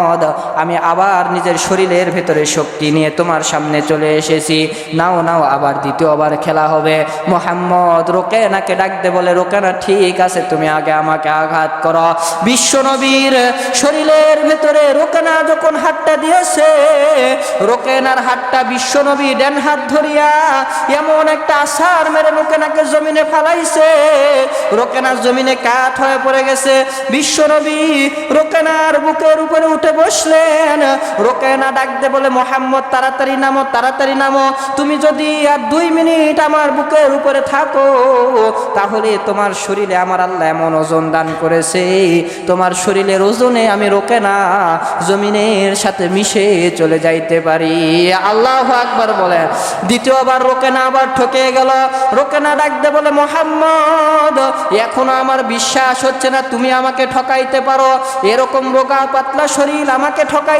আমি আবার নিজের শরীরের ভেতরে শক্তি নিয়ে তোমার সামনে চলে এসেছি, নাও নাও আবার দ্বিতীয়বার খেলা হবে। মুহাম্মদ রোকেনাকে ডাক দে বলে, রোকেনা ঠিক আছে, তুমি আগে আমাকে আঘাত করো। বিশ্বনবীর শরীরের ভেতরে রোকেনা যখন হাতটা দিয়েছে, রোকেনার হাতটা বিশ্বনবী ডান হাত ধরিয়া এমন একটা আছাড় মেরে রোকেনাকে জমিনে ফালাইছে, রোকেনা জমিনে কাঠ হয়ে পড়ে গেছে। বিশ্বনবী রোকেনার বুকের উপরে উঠে বসলেন। রোকেনা ডাক দে বলে, মুহাম্মদ তাড়াতাড়ি নামো, তাড়াতাড়ি নামো, তুমি যদি আর 2 মিনিট আমার বুকের উপরে থাকো তাহলে তোমার শরীরে আমার আল্লাহ এমন ওজন দান করেছে, তোমার শরীরের ওজনে আমি রোকেনা জমিনের সাথে মিশে চলে যাইতে পারি। আল্লাহু আকবার বলে। দ্বিতীয়বার রোকেনা আবার ঠকে গেল। রোকেনা ডাক দে বলে, মুহাম্মদ এখনো আমার বিশ্বাস হচ্ছে না তুমি আমাকে ঠকাইতে পারো, এরকম রোগা পাতলা শরীর আমাকে ঠকাই